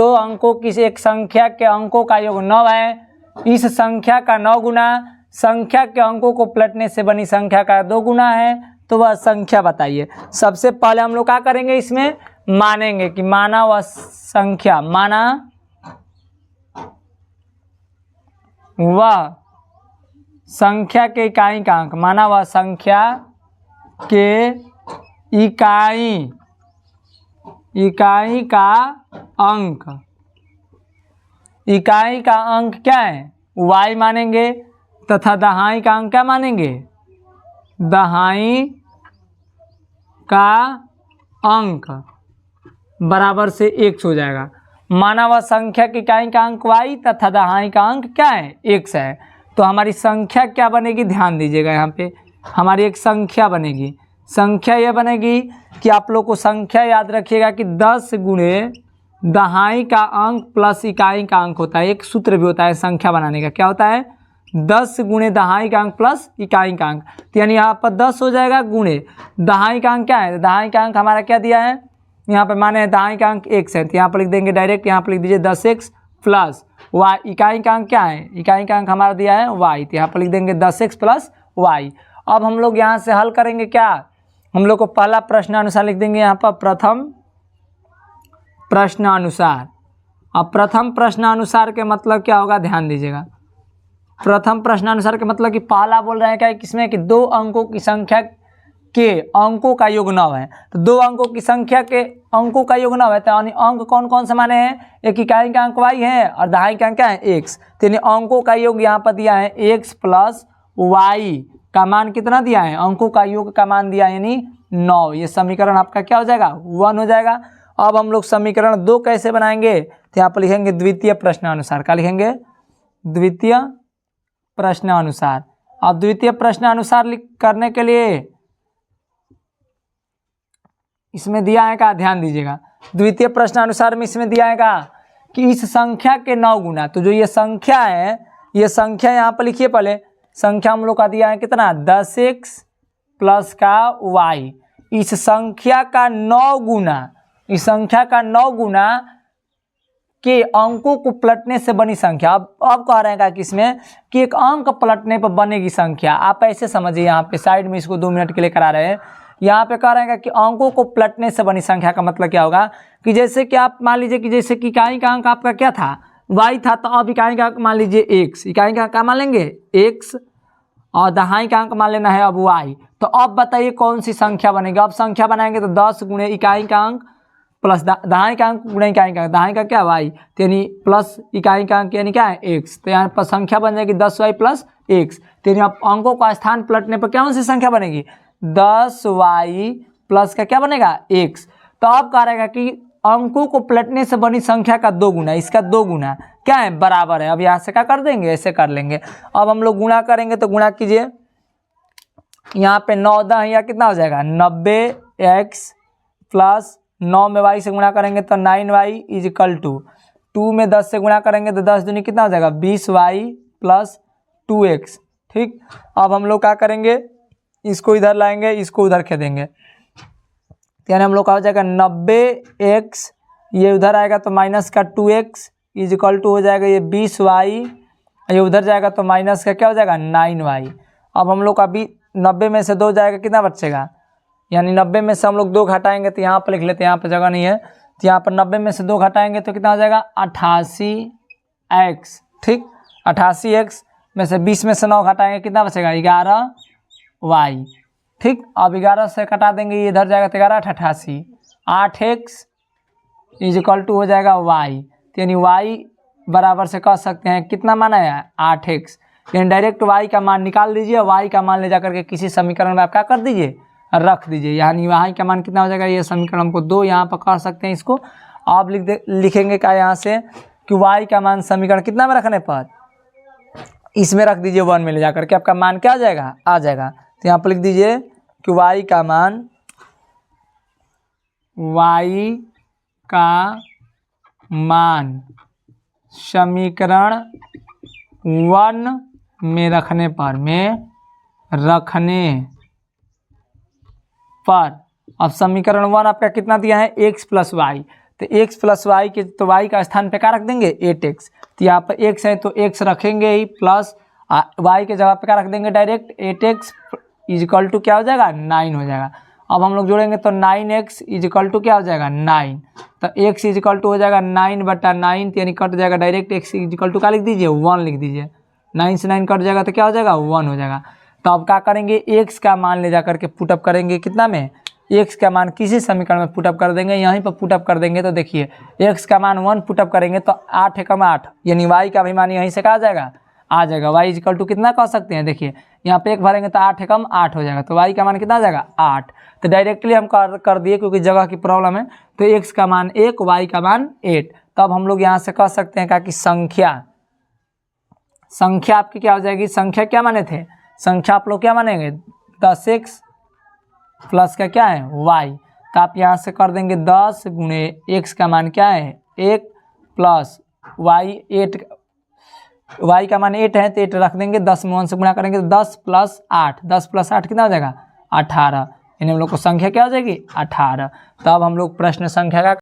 दो अंकों की एक संख्या के अंकों का योग 9 है, इस संख्या का 9 गुना संख्या के अंकों को पलटने से बनी संख्या का 2 गुना है, तो वह संख्या बताइए। सबसे पहले हम लोग क्या करेंगे, इसमें मानेंगे कि माना वह संख्या, माना वह संख्या के इकाई का अंक, माना वह संख्या के इकाई का अंक, इकाई का अंक क्या है, y मानेंगे, तथा दहाई का अंक क्या मानेंगे, दहाई का अंक बराबर से 1 हो जाएगा। माना वह संख्या की इकाई का अंक y तथा दहाई का अंक क्या है, 1 है। तो हमारी संख्या क्या बनेगी, ध्यान दीजिएगा, यहाँ पे हमारी एक संख्या बनेगी। संख्या यह बनेगी कि आप लोग को संख्या याद रखिएगा कि 10 गुणे दहाई का अंक प्लस इकाई का अंक होता है। एक सूत्र भी होता है संख्या बनाने का, क्या होता है, 10 गुणे दहाई का अंक प्लस इकाई का अंक। तो यानी यहाँ पर 10 हो जाएगा गुणे दहाई का अंक क्या है, दहाई का अंक हमारा क्या दिया है, यहाँ पे माने दहाई का अंक 1 है, तो यहाँ पर लिख देंगे डायरेक्ट, यहाँ पर लिख दीजिए 10x प्लस y, इकाई का अंक क्या है, इकाई का अंक हमारा दिया है y, तो यहाँ पर लिख देंगे 10x प्लस y। अब हम लोग यहाँ से हल करेंगे क्या, हम लोग को पहला प्रश्नानुसार लिख देंगे यहाँ पर प्रथम प्रश्नानुसार। अब प्रथम प्रश्नानुसार के मतलब क्या होगा, ध्यान दीजिएगा। प्रथम प्रश्नानुसार के मतलब कि पहला बोल रहे हैं क्या, किसमें कि 2 अंकों की संख्या के अंकों का योग 9 है, तो 2 अंकों की संख्या के अंकों का योग 9 है, तो यानी अंक कौन कौन से माने हैं, एक इकाई का अंक y है और दहाई का अंक क्या है, x। तो यानी अंकों का योग यहाँ पर दिया है x प्लस y का मान कितना दिया है, अंकों का योग का मान दिया है यानी 9। ये समीकरण आपका क्या हो जाएगा, 1 हो जाएगा। अब हम लोग समीकरण 2 कैसे बनाएंगे, तो यहाँ पर लिखेंगे द्वितीय प्रश्नानुसार। क्या लिखेंगे, द्वितीय प्रश्नानुसार। अब द्वितीय प्रश्नानुसार करने के लिए इसमें दिया है का, ध्यान दीजिएगा, द्वितीय प्रश्नानुसार में इसमें दिया है का कि इस संख्या के 9 गुना, तो जो ये संख्या है, ये संख्या यहाँ पर लिखिए, पहले संख्या हम लोग का दिया है कितना, 10x प्लस का y, इस संख्या का 9 गुना, इस संख्या का 9 गुना के अंकों को पलटने से बनी संख्या। अब कह रहे हैं कि इसमें कि एक अंक पलटने पर बनेगी संख्या। आप ऐसे समझिए, यहाँ पे साइड में इसको 2 मिनट के लिए करा रहे हैं। यहाँ पे कह रहे हैं कि अंकों को पलटने से बनी संख्या का मतलब क्या होगा कि जैसे कि आप मान लीजिए कि जैसे कि इकाई का अंक आपका क्या था, y था, तो अब इकाई का अंक मान लीजिए x, इकाई का अंक क्या मान लेंगे x, और दहाई का अंक मान लेना है अब y। तो अब बताइए कौन सी संख्या बनेगी। अब संख्या बनाएंगे तो 10 गुणे इकाई का अंक प्लस दहाई का अंक गुणे इकाई का अंक, दहाई का क्या y, तो यानी प्लस इकाई का अंक यानी क्या है x, तो यहाँ पर संख्या बन जाएगी 10y प्लस x। तो यानी अब अंकों का स्थान पलटने पर कौन सी संख्या बनेगी, 10y प्लस का क्या बनेगा x। तो अब कह रहेगा कि अंकों को पलटने से बनी संख्या का 2 गुना, इसका 2 गुना क्या है, बराबर है। अब यहाँ से क्या कर देंगे, ऐसे कर लेंगे। अब हम लोग गुणा करेंगे, तो गुणा कीजिए, यहाँ पे 9 10 या कितना हो जाएगा 90x प्लस 9 में y से गुणा करेंगे तो 9y इज इक्वल टू 2 में 10 से गुणा करेंगे तो 10 दूनी कितना हो जाएगा 20y प्लस 2x। ठीक, अब हम लोग क्या करेंगे, इसको इधर लाएंगे, इसको उधर खेदेंगे, यानी हम लोग का हो जाएगा 90x, ये उधर आएगा तो माइनस का 2x इज इक्वल टू हो जाएगा ये 20y, ये उधर जाएगा तो माइनस का क्या हो जाएगा 9y। अब हम लोग का 90 में से 2 जाएगा, कितना बचेगा, यानी 90 में से हम लोग 2 घटाएंगे, तो यहाँ पर लिख लेते हैं, यहाँ पर जगह नहीं है, तो यहाँ पर 90 में से 2 घटाएंगे तो कितना हो जाएगा 88x। ठीक, 88x में से 20 में से 9 घटाएंगे, कितना बचेगा 11y। ठीक, अब 11 से कटा देंगे, ये इधर जाएगा तो 11 88, 8x इज इक्वल टू हो जाएगा y, यानी y बराबर से कह सकते हैं कितना मान आया 8x। यानी डायरेक्ट y का मान निकाल दीजिए, y का मान ले जा करके किसी समीकरण में आप क्या कर दीजिए, रख दीजिए, यानी y का मान कितना हो जाएगा, ये समीकरण हमको 2 यहाँ पर कर सकते हैं इसको। आप लिखेंगे क्या यहाँ से कि y का मान समीकरण कितना में रखने पर, इसमें रख दीजिए 1 में ले जा करके, आपका मान क्या आ जाएगा, आ जाएगा। तो यहाँ पर लिख दीजिए कि y का मान समीकरण 1 में रखने पर अब समीकरण 1 आपका कितना दिया है x प्लस वाई, तो x प्लस वाई के, तो y का स्थान पे क्या रख देंगे 8x। तो यहाँ पर x है तो x रखेंगे ही, प्लस y के जगह पे क्या रख देंगे डायरेक्ट 8x इजिकल टू क्या हो जाएगा 9 हो जाएगा। अब हम लोग जोड़ेंगे तो 9x इजिकल टू क्या हो जाएगा 9। तो x इजिकल टू हो जाएगा 9/9, यानी कट जाएगा डायरेक्ट x इजिकल टू क्या लिख दीजिए 1 लिख दीजिए। 9 से 9 कट जाएगा तो क्या हो जाएगा 1 हो जाएगा। तो अब क्या करेंगे x का मान ले जा करके पुटअप करेंगे कितना में, x का मान किसी समीकरण में पुटअप कर देंगे, यहीं पर पुटअप कर देंगे तो देखिए x का मान 1 पुटअप करेंगे तो 8 एकम 8, यानी y का भी मान यहीं से क्या आ जाएगा y इजिकल टू कितना कह सकते हैं, देखिए यहाँ पे 1 भरेंगे तो 8 एकम 8 हो जाएगा, तो y का मान कितना आ जाएगा 8। तो डायरेक्टली हम कर दिए क्योंकि जगह की प्रॉब्लम है। तो x का मान 1, y का मान 8। तब हम लोग यहाँ से कह सकते हैं कि संख्या आपकी क्या हो जाएगी, संख्या क्या माने थे, संख्या आप लोग क्या मानेंगे 10x प्लस का क्या है y। तो आप यहाँ से कर देंगे 10 गुणे x का मान क्या है 1 प्लस y 8, y का मान 8 है तो 8 रख देंगे, 10 में 1 से गुणा करेंगे तो 10 प्लस 8, 10 प्लस 8 कितना हो जाएगा 18, यानी हम लोग को संख्या क्या हो जाएगी 18। तब हम लोग प्रश्न संख्या का